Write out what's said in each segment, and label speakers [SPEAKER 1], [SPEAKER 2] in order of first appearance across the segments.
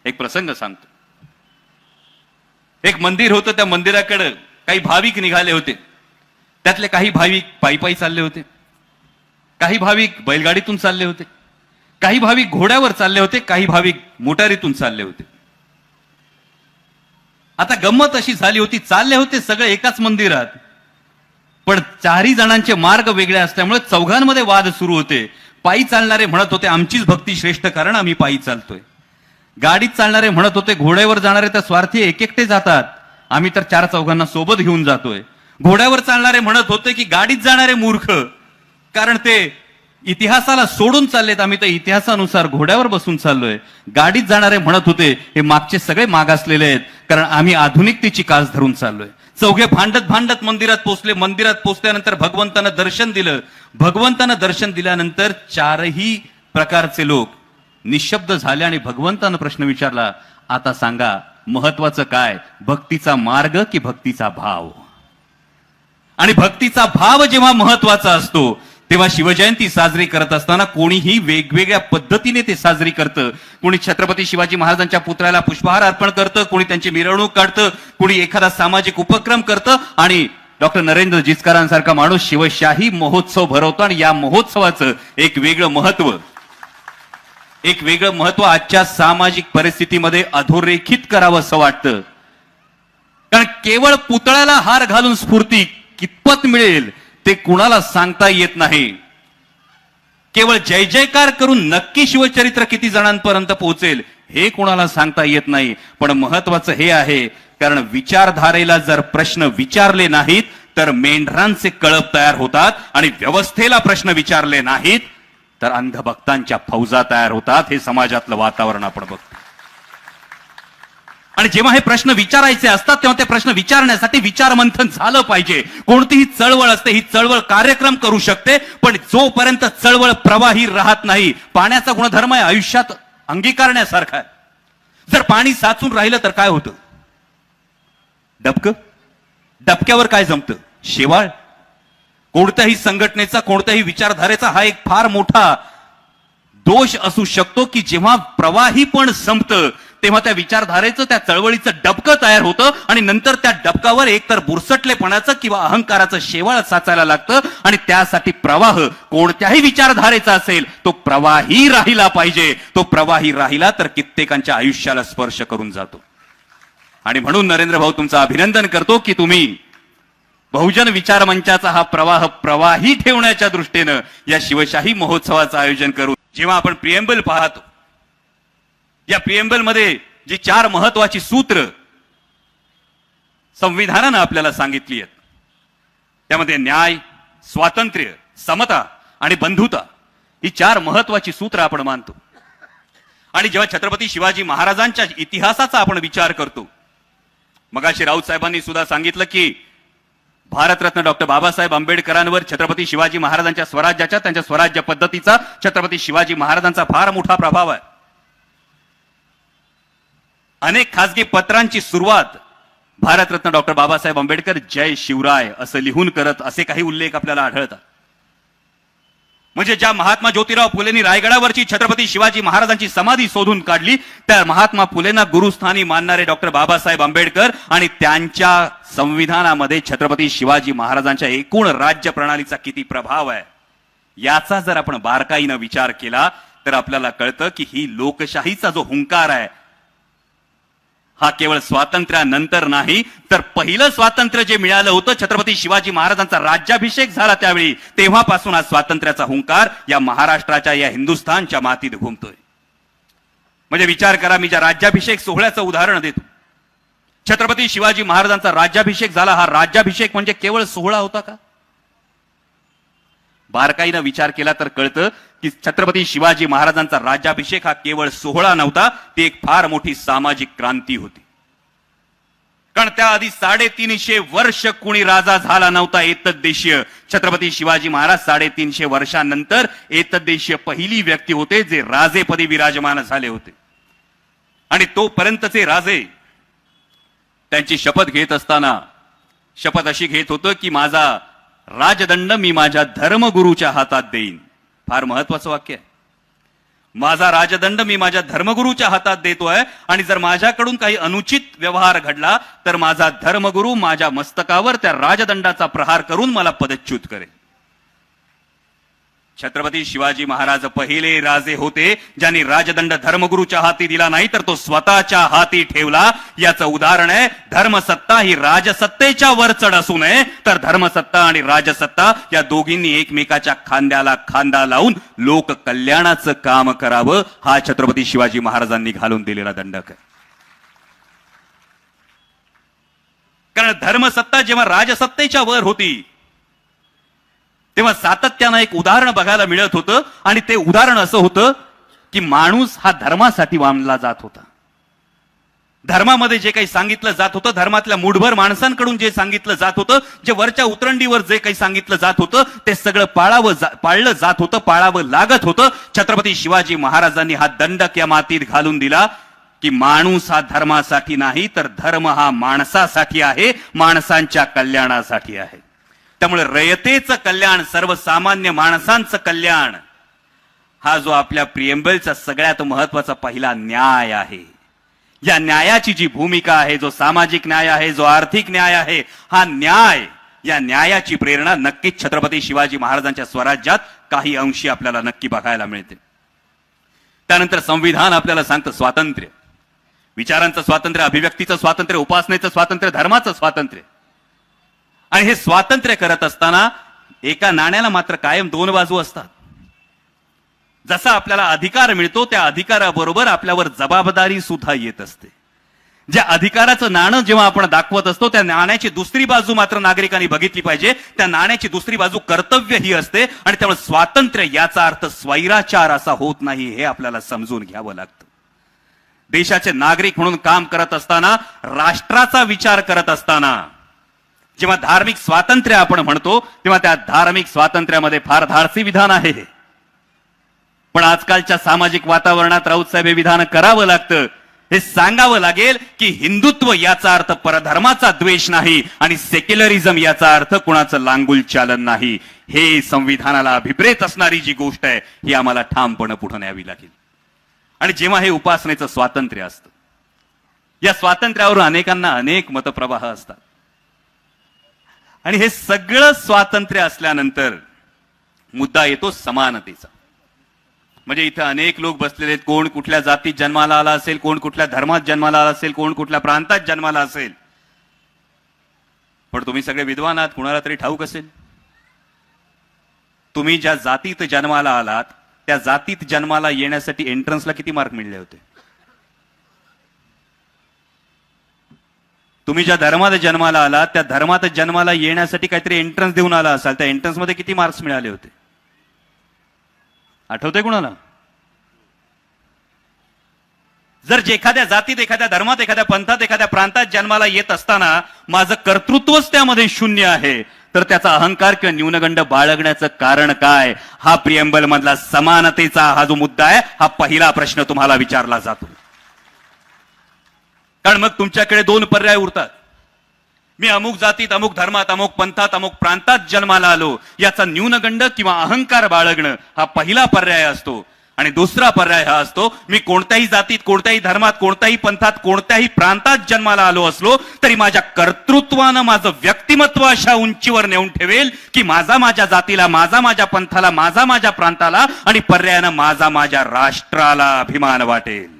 [SPEAKER 1] एक प्रसंग सांगतो. एक मंदिर होतं, त्या मंदिराकडे काही भाविक निघाले होते. त्यातले काही भाविक पायी पायी चालले होते, काही भाविक बैलगाडीतून चालले होते, काही भाविक घोड्यावर चालले होते, काही भाविक मोटारीतून चालले होते. आता गंमत अशी झाली होती, चालले होते सगळे एकाच मंदिरात, पण चारही जणांचे मार्ग वेगळे असल्यामुळे चौघांमध्ये वाद सुरू होते. पायी चालणारे म्हणत होते आमचीच भक्ती श्रेष्ठ कारण आम्ही पायी चालतोय. गाडीत चालणारे म्हणत होते घोड्यावर जाणारे तर स्वार्थी एक एकटे जातात, आम्ही तर चार चौघांना सोबत घेऊन जातोय. घोड्यावर चालणारे म्हणत होते की गाडीत जाणारे मूर्ख, कारण ते इतिहासाला सोडून चाललेत, आम्ही तर इतिहासानुसार घोड्यावर बसून चाललोय. गाडीत जाणारे म्हणत होते हे मागचे सगळे मागासलेले आहेत, कारण आम्ही आधुनिकतेची कास धरून चाललोय. चौघे भांडत भांडत मंदिरात पोहोचले. मंदिरात पोहोचल्यानंतर भगवंतानं दर्शन दिलं. भगवंतानं दर्शन दिल्यानंतर चारही प्रकारचे लोक निशब्द झाले आणि भगवंतानं प्रश्न विचारला, आता सांगा महत्वाचं काय, भक्तीचा मार्ग की भक्तीचा भाव? आणि भक्तीचा भाव जेव्हा महत्वाचा असतो तेव्हा शिवजयंती साजरी करत असताना कोणीही वेगवेगळ्या पद्धतीने ते साजरी करतं. कोणी छत्रपती शिवाजी महाराजांच्या पुतळ्याला पुष्पहार अर्पण करतं, कोणी त्यांची मिरवणूक काढतं, कोणी एखादा सामाजिक उपक्रम करतं आणि डॉक्टर नरेंद्र जिचकारांसारखा माणूस शिवशाही महोत्सव भरवतो. आणि या महोत्सवाचं एक वेगळं महत्व आजच्या सामाजिक परिस्थितीमध्ये अधोरेखित करावं असं वाटतं. कारण केवळ पुतळ्याला हार घालून स्फूर्ती कितपत मिळेल ते कुणाला सांगता येत नाही. केवळ जय जयकार करून नक्की शिवचरित्र किती जणांपर्यंत पोहोचेल हे कुणाला सांगता येत नाही. पण महत्वाचं हे आहे, कारण विचारधारेला जर प्रश्न विचारले नाहीत तर मेंढरांचे कळप तयार होतात, आणि व्यवस्थेला प्रश्न विचारले नाहीत तर अंधभक्तांच्या फौजा तयार होतात. हे समाजातलं वातावरण आपण बघतो. आणि जेव्हा हे प्रश्न विचारायचे असतात तेव्हा ते प्रश्न विचारण्यासाठी विचारमंथन झालं पाहिजे. कोणतीही चळवळ असते, ही चळवळ कार्यक्रम करू शकते, पण जोपर्यंत चळवळ प्रवाही राहत नाही, पाण्याचा गुणधर्म आहे आयुष्यात अंगीकारण्यासारखा आहे. जर पाणी साचून राहिलं तर काय होतं? डबक्यावर काय जमतं? शेवाळ. कोणत्याही संघटनेचा, कोणत्याही विचारधारेचा हा एक फार मोठा दोष असू शकतो की जेव्हा प्रवाही पण संपतं तेव्हा त्या विचारधारेचं, त्या चळवळीचं डबकं तयार होतं आणि नंतर त्या डबकावर एकतर बुरसटलेपणाचं किंवा अहंकाराचं शेवाळ साचायला लागतं. आणि त्यासाठी प्रवाह कोणत्याही विचारधारेचा असेल तो प्रवाही राहिला पाहिजे. तो प्रवाही राहिला तर कित्येकांच्या आयुष्याला स्पर्श करून जातो. आणि म्हणून नरेंद्र भाऊ तुमचं अभिनंदन करतो की तुम्ही बहुजन विचार मंचाचा हा प्रवाह प्रवाही ठेवण्याच्या दृष्टीनं या शिवशाही महोत्सवाचं आयोजन करू. जेव्हा आपण प्रिएम्बल पाहतो, या प्रिएम्बल मध्ये जी 4 महत्वाची सूत्र संविधानानं आपल्याला सांगितली आहेत, त्यामध्ये न्याय, स्वातंत्र्य, समता आणि बंधुता ही 4 महत्वाची सूत्र आपण मानतो. आणि जेव्हा छत्रपती शिवाजी महाराजांच्या इतिहासाचा आपण विचार करतो, मगाशी राऊत साहेबांनी सुद्धा सांगितलं की भारतरत्न डॉक्टर बाबासाहेब आंबेडकरांवर छत्रपती शिवाजी महाराजांच्या स्वराज्याच्या, त्यांच्या स्वराज्य पद्धतीचा छत्रपती शिवाजी महाराजांचा फार मोठा प्रभाव आहे. अनेक खासगी पत्रांची सुरुवात भारतरत्न डॉक्टर बाबासाहेब आंबेडकर जय शिवराय असं लिहून करत, असे काही उल्लेख आपल्याला आढळतात. म्हणजे ज्या महात्मा ज्योतिराव फुलेंनी रायगडावरची छत्रपती शिवाजी महाराजांची समाधी शोधून काढली, त्या महात्मा फुलेंना गुरुस्थानी मानणारे डॉक्टर बाबासाहेब आंबेडकर आणि त्यांच्या संविधानामध्ये छत्रपती शिवाजी महाराजांच्या एकूण राज्य प्रणालीचा किती प्रभाव आहे याचा जर आपण बारकाईनं विचार केला तर आपल्याला कळतं की ही लोकशाहीचा जो हुंकार आहे हा केवळ स्वातंत्र्यानंतर नाही, तर पहिलं स्वातंत्र्य जे मिळालं होतं छत्रपती शिवाजी महाराजांचा राज्याभिषेक झाला त्यावेळी, तेव्हापासून हा स्वातंत्र्याचा हुंकार या महाराष्ट्राच्या, या हिंदुस्थानच्या मातीत घुमतोय. म्हणजे विचार करा, मी ज्या राज्याभिषेक सोहळ्याचं उदाहरण देतो, छत्रपती शिवाजी महाराजांचा राज्याभिषेक झाला. हा राज्याभिषेक म्हणजे केवळ सोहळा होता का? बारकाईनं विचार केला तर कळतं की छत्रपती शिवाजी महाराजांचा राज्याभिषेक हा केवळ सोहळा नव्हता, ती एक फार मोठी सामाजिक क्रांती होती. कारण त्याआधी 350 वर्ष कुणी राजा झाला नव्हता एतद्देशीय. छत्रपती शिवाजी महाराज 350 वर्षांनंतर एतद्देशीय पहिली व्यक्ती होते जे राजेपदी विराजमान झाले होते. आणि तोपर्यंतचे राजे त्यांची शपथ घेत असताना शपथ अशी घेत होतं की माझा राजदंड मी माझ्या धर्मगुरूच्या हातात देईन. फार महत्वाचं वाक्य आहे. माझा राजदंड मी माझ्या धर्मगुरूच्या हातात देतोय, आणि जर माझ्याकडून काही अनुचित व्यवहार घडला तर माझा धर्मगुरू माझ्या मस्तकावर त्या राजदंडाचा प्रहार करून मला पदच्युत करेल. छत्रपती शिवाजी महाराज पहिले राजे होते ज्यांनी राजदंड धर्मगुरूच्या हाती दिला नाही, तर तो स्वतःच्या हाती ठेवला. याचं उदाहरण आहे, धर्मसत्ता ही राजसत्तेच्या वर चढ असू नये, तर धर्मसत्ता आणि राजसत्ता या दोघींनी एकमेकाच्या खांद्याला खांदा लावून लोक कल्याणाचं काम करावं, हा छत्रपती शिवाजी महाराजांनी घालून दिलेला दंडक आहे. कारण धर्मसत्ता जेव्हा राजसत्तेच्या वर होती तेव्हा सातत्यानं एक उदाहरण बघायला मिळत होतं, आणि ते उदाहरण असं होतं की माणूस हा धर्मासाठी मानला जात होता. धर्मामध्ये जे काही सांगितलं जात होतं, धर्मातल्या मूढभर माणसांकडून जे सांगितलं जात होतं, जे वरच्या उतरंडीवर जे काही सांगितलं जात होतं, ते सगळं पाळलं जात होतं, पाळावं लागत होतं. छत्रपती शिवाजी महाराजांनी हा दंडक या मातीत घालून दिला की माणूस हा धर्मासाठी नाही, तर धर्म हा माणसासाठी आहे, माणसांच्या कल्याणासाठी आहे. त्यामुळे रयतेचं कल्याण, सर्वसामान्य माणसांचं कल्याण, हा जो आपल्या प्रिएम्बलचा सगळ्यात महत्वाचा पहिला न्याय आहे. या न्यायाची जी भूमिका आहे, जो सामाजिक न्याय आहे, जो आर्थिक न्याय आहे, हा न्याय, या न्यायाची प्रेरणा नक्कीच छत्रपती शिवाजी महाराजांच्या स्वराज्यात काही अंशी आपल्याला नक्की बघायला मिळते. त्यानंतर संविधान आपल्याला सांगतं स्वातंत्र्य, विचारांचं स्वातंत्र्य, अभिव्यक्तीचं स्वातंत्र्य, उपासनेचं स्वातंत्र्य, धर्माचं स्वातंत्र्य. आणि हे स्वातंत्र्य करत असताना एका नाण्याला मात्र कायम दोन बाजू असतात. जसा आपल्याला अधिकार मिळतो त्या अधिकाराबरोबर आपल्यावर जबाबदारी सुद्धा येत असते. ज्या अधिकाराचं नाणं जेव्हा आपण दाखवत असतो त्या नाण्याची दुसरी बाजू मात्र नागरिकांनी बघितली पाहिजे. त्या नाण्याची दुसरी बाजू कर्तव्य ही असते, आणि त्यामुळे स्वातंत्र्य याचा अर्थ स्वैराचार असा होत नाही, हे आपल्याला समजून घ्यावं लागतं. देशाचे नागरिक म्हणून काम करत असताना, राष्ट्राचा विचार करत असताना, जेव्हा धार्मिक स्वातंत्र्य आपण म्हणतो तेव्हा त्या धार्मिक स्वातंत्र्यामध्ये फार धाडसी विधान आहे. पण आजकालच्या सामाजिक वातावरणात राऊत साहेब हे विधान करावं लागतं. हे सांगावं लागेल की हिंदुत्व याचा अर्थ परधर्माचा द्वेष नाही, आणि सेक्युलरिझम याचा अर्थ कुणाचं लांगुल चालन नाही. हे संविधानाला अभिप्रेत असणारी जी गोष्ट आहे ही आम्हाला ठामपणे पुढे न्यावी लागेल. आणि जेव्हा हे उपासनेचं स्वातंत्र्य असतं, या स्वातंत्र्यावर अनेकांना अनेक मतप्रवाह असतात. आणि हे सगळं स्वातंत्र्य असल्यानंतर मुद्दा येतो समानतेचा. म्हणजे इथं अनेक लोक बसलेले आहेत, कोण कुठल्या जातीत जन्माला आला असेल, कोण कुठल्या धर्मात जन्माला आला असेल, कोण कुठल्या प्रांतात जन्माला असेल. पण तुम्ही सगळे विद्वान आहात, कुणाला तरी ठाऊक असेल, तुम्ही ज्या जातीत जन्माला आलात त्या जातीत जन्माला येण्यासाठी एंट्रन्सला किती मार्क मिळले होते? तुम्ही ज्या धर्मात जन्माला आलात त्या धर्मात जन्माला येण्यासाठी काहीतरी एंट्रन्स देऊन आला असाल, त्या एंट्रन्स मध्ये किती मार्क्स मिळाले होते? आठवतंय कुणाला? जर एखाद्या जातीत, एखाद्या धर्मात, एखाद्या पंथात, एखाद्या प्रांतात जन्माला येत असताना माझं कर्तृत्वच त्यामध्ये शून्य आहे, तर त्याचा अहंकार किंवा न्यूनगंड बाळगण्याचं कारण काय? हा प्रिएम्बल मधला समानतेचा हा जो मुद्दा आहे, हा पहिला प्रश्न तुम्हाला विचारला जातो. कारण मग तुमच्याकडे दोन पर्याय उरतात. मी अमुक जातीत, अमुक धर्मात, अमुक पंथात, अमुक प्रांतात जन्माला आलो, याचा न्यूनगंड किंवा अहंकार बाळगणं हा पहिला पर्याय असतो. आणि दुसरा पर्याय हा असतो, मी कोणत्याही जातीत, कोणत्याही धर्मात, कोणत्याही पंथात, कोणत्याही प्रांतात जन्माला आलो असलो तरी माझ्या कर्तृत्वानं माझं व्यक्तिमत्व अशा उंचीवर नेऊन ठेवेल की माझा माझ्या जातीला, माझा माझ्या पंथाला, माझा माझ्या प्रांताला आणि पर्यायानं माझा माझ्या राष्ट्राला अभिमान वाटेल.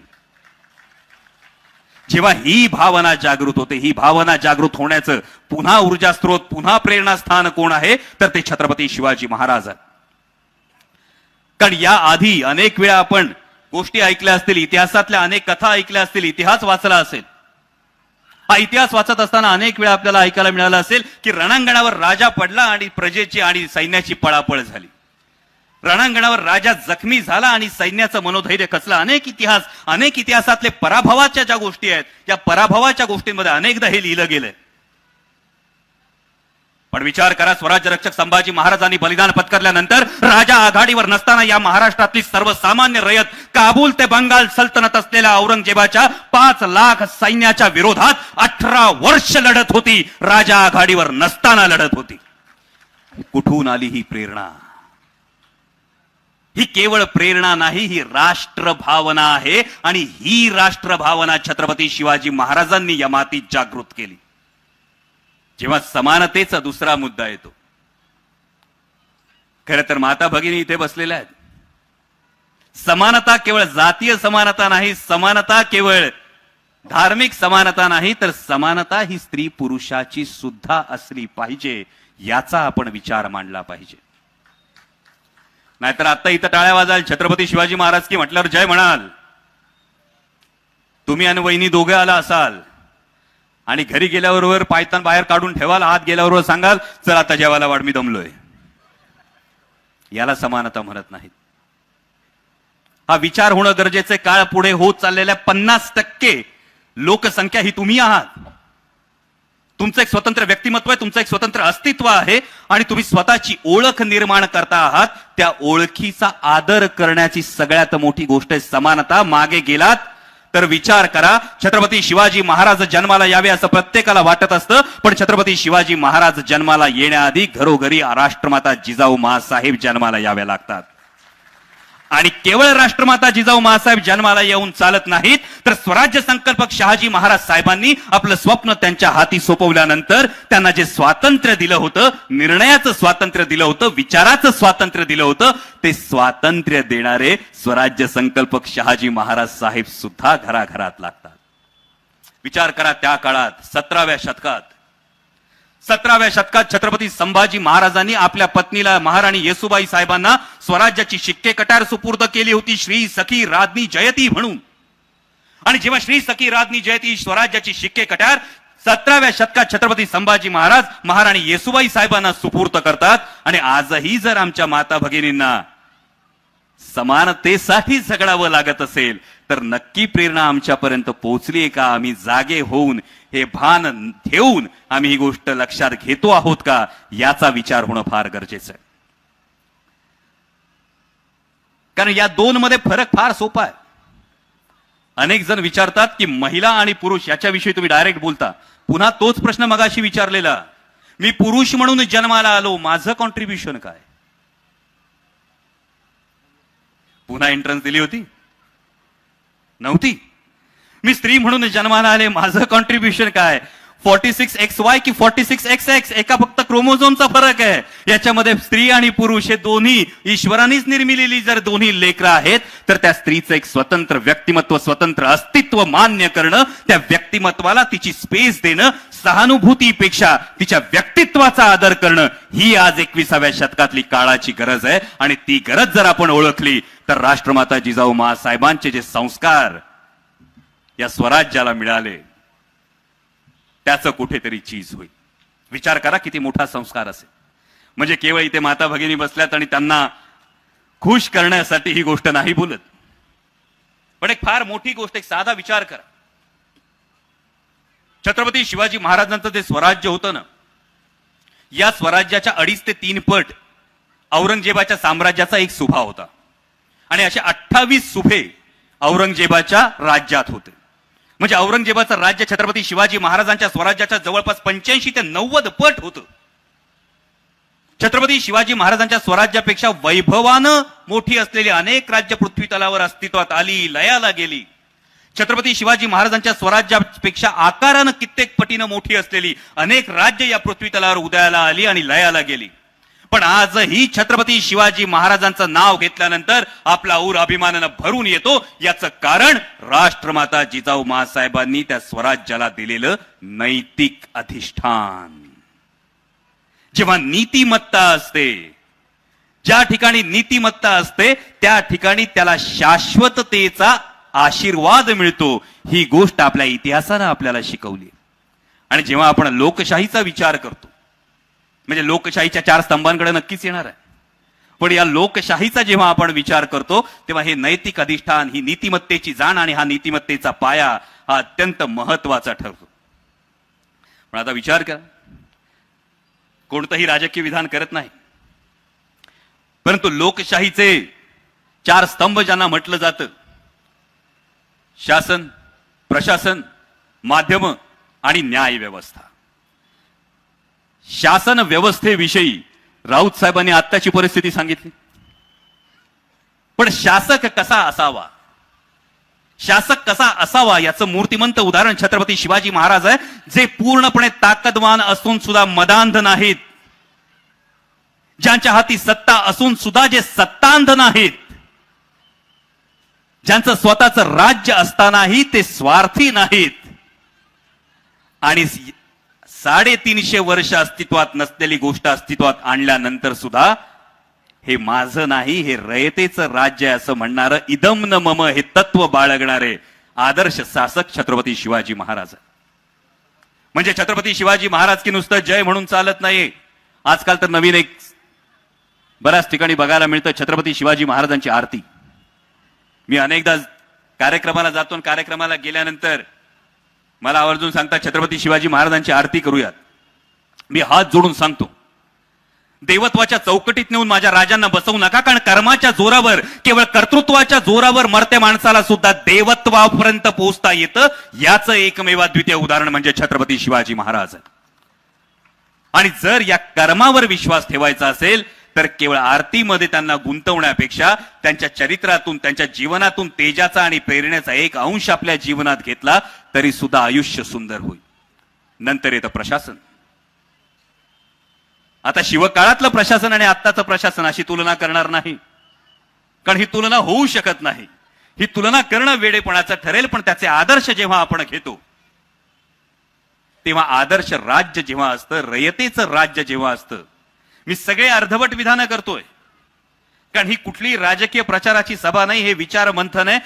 [SPEAKER 1] जेव्हा ही भावना जागृत होते, ही भावना जागृत होण्याचं पुन्हा ऊर्जा स्त्रोत, पुन्हा प्रेरणास्थान कोण आहे? तर ते छत्रपती शिवाजी महाराज. कारण या आधी अनेक वेळा आपण गोष्टी ऐकल्या असतील, इतिहासातल्या अनेक कथा ऐकल्या असतील, इतिहास वाचला असेल. हा इतिहास वाचत असताना अनेक वेळा आपल्याला ऐकायला मिळालं असेल की रणांगणावर राजा पडला आणि प्रजेची आणि सैन्याची पळापळ झाली. रणांगणावर राजा जखमी झाला आणि सैन्याचं मनोधैर्य खचलं. अनेक इतिहासातले पराभवाच्या ज्या गोष्टी आहेत, या पराभवाच्या गोष्टींमध्ये अनेकदा हे लिहिलं गेलंय. पण विचार करा, स्वराज्य रक्षक संभाजी महाराजांनी बलिदान पत्करल्यानंतर राजा आघाडीवर नसताना या महाराष्ट्रातली सर्वसामान्य रयत, काबूल ते बंगाल सल्तनत असलेल्या औरंगजेबाच्या 5 लाख सैन्याच्या विरोधात 18 वर्ष लढत होती. राजा आघाडीवर नसताना लढत होती. कुठून आली ही प्रेरणा? ही केवळ प्रेरणा नाही, ही राष्ट्रभावना आहे. आणि ही राष्ट्रभावना छत्रपती शिवाजी महाराजांनी या मातीत जागृत केली. जेव्हा समानतेचा दुसरा मुद्दा येतो, खरं तर माता भगिनी इथे बसलेल्या आहेत. समानता केवळ जातीय समानता नाही, समानता केवळ धार्मिक समानता नाही, तर समानता ही स्त्री पुरुषाची सुद्धा असली पाहिजे, याचा आपण विचार मांडला पाहिजे. नाहीतर आता इथं टाळ्या वाजाल, छत्रपती शिवाजी महाराज की म्हटल्यावर जय म्हणाल. तुम्ही आणि वहिनी दोघे आला असाल आणि घरी गेल्याबरोबर पायतान बाहेर काढून ठेवाल, आत गेल्याबरोबर सांगाल चल आता जेवायला वाढ, मी दमलोय. याला समानता म्हणत नाहीत. हा विचार होणं गरजेचं आहे. काळ पुढे होत चाललेल्या 50% लोकसंख्या ही तुम्ही आहात. तुमचं एक स्वतंत्र व्यक्तिमत्व आहे, तुमचं एक स्वतंत्र अस्तित्व आहे आणि तुम्ही स्वतःची ओळख निर्माण करता आहात. त्या ओळखीचा आदर करण्याची सगळ्यात मोठी गोष्ट आहे समानता. मागे गेलात तर विचार करा, छत्रपती शिवाजी महाराज जन्माला यावे असं प्रत्येकाला वाटत असतं, पण छत्रपती शिवाजी महाराज जन्माला येण्याआधी घरोघरी राष्ट्रमाता जिजाऊ माँसाहेब जन्माला याव्या लागतात. आणि केवळ राष्ट्रमाता जिजाऊ माँसाहेब जन्माला येऊन चालत नाहीत, तर स्वराज्य संकल्पक शहाजी महाराज साहेबांनी आपलं स्वप्न त्यांच्या हाती सोपवल्यानंतर त्यांना जे स्वातंत्र्य दिलं होतं, निर्णयाचं स्वातंत्र्य दिलं होतं, विचाराचं स्वातंत्र्य दिलं होतं, ते स्वातंत्र्य देणारे स्वराज्य संकल्पक शहाजी महाराज साहेब सुद्धा घराघरात लागतात. विचार करा, त्या काळात 17व्या शतकात छत्रपती संभाजी महाराजांनी आपल्या पत्नीला महाराणी येसुबाई साहेबांना स्वराज्याची शिक्के कटार सुपूर्द केली होती, श्री सखी राज्ञी जयती म्हणून. आणि जेव्हा श्री सखी राज्ञी जयती स्वराज्याची शिक्के कटार 17व्या शतकात छत्रपती संभाजी महाराज महाराणी येसुबाई साहेबांना सुपूर्द करतात. आणि आजही जर आमच्या माता भगिनींना समानतेसाठी झगडावं लागत असेल, तर नक्की प्रेरणा आमच्यापर्यंत पोहोचली का? आम्ही जागे होऊन हे भान ठेवून आम्ही ही गोष्ट लक्षात घेतो आहोत का, याचा विचार होणं फार गरजेचं आहे. कारण या दोन मध्ये फरक फार सोपा आहे. अनेक जण विचारतात की महिला आणि पुरुष याच्याविषयी तुम्ही डायरेक्ट बोलता. पुन्हा तोच प्रश्न मगाशी विचारलेला, मी पुरुष म्हणून जन्माला आलो, माझं कॉन्ट्रीब्युशन काय? पुन्हा एंट्रन्स दिली होती? नव्हती. मी स्त्री म्हणून जन्माला आले, माझं कॉन्ट्रीब्युशन काय? 46XY की 46XX, एका फक्त क्रोमोझोमचा फरक आहे. याच्यामध्ये स्त्री आणि पुरुष हे दोन्ही ईश्वरानेच निर्मिलेली जर दोन्ही लेकरं आहेत, तर त्या स्त्रीचं एक स्वतंत्र व्यक्तिमत्व, स्वतंत्र अस्तित्व मान्य करणं, त्या व्यक्तिमत्वाला तिची स्पेस देणं, सहानुभूतीपेक्षा तिच्या व्यक्तित्वाचा आदर करणं, ही आज 21व्या शतकातली काळाची गरज आहे. आणि ती गरज जर आपण ओळखली, तर राष्ट्रमाता जिजाऊ माँसाहेबांचे जे संस्कार या स्वराज्याला मिळाले, त्याचं कुठेतरी चीज होईल. विचार करा किती मोठा संस्कार असेल. म्हणजे केवळ इथे माता भगिनी बसल्यात आणि त्यांना खुश करण्यासाठी ही गोष्ट नाही बोलत, पण एक फार मोठी गोष्ट. एक साधा विचार करा, छत्रपती शिवाजी महाराजांचं जे स्वराज्य होतं ना, या स्वराज्याच्या 2.5 ते 3 पट औरंगजेबाच्या साम्राज्याचा एक सुभा होता. आणि असे 28 सुभे औरंगजेबाच्या राज्यात होते. म्हणजे औरंगजेबाचं राज्य छत्रपती शिवाजी महाराजांच्या स्वराज्याच्या जवळपास 85 ते 90 पट होतं. छत्रपती शिवाजी महाराजांच्या स्वराज्यापेक्षा वैभवानं मोठी असलेली अनेक राज्य पृथ्वी तलावर अस्तित्वात आली, लयाला गेली. छत्रपती शिवाजी महाराजांच्या स्वराज्यापेक्षा आकारानं कित्येक पटीनं मोठी असलेली अनेक राज्य या पृथ्वी तलावर उदयाला आली आणि लयाला गेली. पण आजही छत्रपती शिवाजी महाराजांचं नाव घेतल्यानंतर आपला ऊर अभिमानानं भरून येतो. याचं कारण राष्ट्रमाता जिजाऊ माँसाहेबांनी त्या स्वराज्याला दिलेलं नैतिक अधिष्ठान. जेव्हा नीतिमत्ता असते, ज्या ठिकाणी नीतिमत्ता असते, त्या ठिकाणी त्याला शाश्वततेचा आशीर्वाद मिळतो. ही गोष्ट आपल्या इतिहासानं आपल्याला शिकवली. आणि जेव्हा आपण लोकशाहीचा विचार करतो, म्हणजे लोकशाहीच्या 4 स्तंभांकडे नक्कीच येणार आहे, पण या लोकशाहीचा जेव्हा आपण विचार करतो, तेव्हा हे नैतिक अधिष्ठान, ही नीतिमत्तेची जाण आणि हा नीतिमत्तेचा पाया हा अत्यंत महत्वाचा ठरतो. पण आता विचार करा, कोणतंही राजकीय विधान करत नाही, परंतु लोकशाहीचे 4 स्तंभ ज्यांना म्हटलं जातं, शासन, प्रशासन, माध्यम आणि न्याय व्यवस्था. शासन व्यवस्थेविषयी राऊत साहेबांनी आत्ताची परिस्थिती सांगितली. पण शासक कसा असावा, शासक कसा असावा याचं मूर्तिमंत उदाहरण छत्रपती शिवाजी महाराज आहे, जे पूर्णपणे ताकदवान असून सुद्धा मदांध नाहीत, ज्यांच्या हाती सत्ता असून सुद्धा जे सत्तांध नाहीत, ज्यांचं स्वतःचं राज्य असतानाही ते स्वार्थी नाहीत, आणि 350 वर्ष अस्तित्वात नसलेली गोष्ट अस्तित्वात आणल्यानंतर सुद्धा हे माझं नाही, हे रयतेचं राज्य आहे असं म्हणणारं इदम न मम हे तत्व बाळगणारे आदर्श शासक छत्रपती शिवाजी महाराज. म्हणजे छत्रपती शिवाजी महाराज की नुसतं जय म्हणून चालत नाही. आजकाल तर नवीन एक बऱ्याच ठिकाणी बघायला मिळतं छत्रपती शिवाजी महाराजांची आरती. मी अनेकदा कार्यक्रमाला जातो आणि कार्यक्रमाला गेल्यानंतर मला आवर्जून सांगतात छत्रपती शिवाजी महाराजांची आरती करूयात. मी हात जोडून सांगतो, देवत्वाच्या चौकटीत नेऊन माझ्या राजांना बसवू नका, कारण कर्माच्या जोरावर, केवळ कर्तृत्वाच्या जोरावर मरत्या माणसाला सुद्धा देवत्वापर्यंत पोहोचता येतं. याचं एकमेव द्वितीय उदाहरण म्हणजे छत्रपती शिवाजी महाराज. आणि जर या कर्मावर विश्वास ठेवायचा असेल तर केवळ आरतीमध्ये त्यांना गुंतवण्यापेक्षा त्यांच्या चरित्रातून, त्यांच्या जीवनातून तेजाचा आणि प्रेरणेचा एक अंश आपल्या जीवनात घेतला तरी सुद्धा आयुष्य सुंदर होईल. नंतर येतं प्रशासन. आता शिवकाळातलं प्रशासन आणि आत्ताचं प्रशासन अशी तुलना करणार नाही, कारण ही तुलना होऊ शकत नाही. ही तुलना करणं वेडेपणाचं ठरेल. पण त्याचे आदर्श जेव्हा आपण घेतो तेव्हा आदर्श राज्य जेव्हा असतं, रयतेचं राज्य जेव्हा असतं, मी सगळे अर्धवट विधानं करतोय कारण ही कुठली राजकीय प्रचाराची सभा नाही, हे विचार मंथन आहे.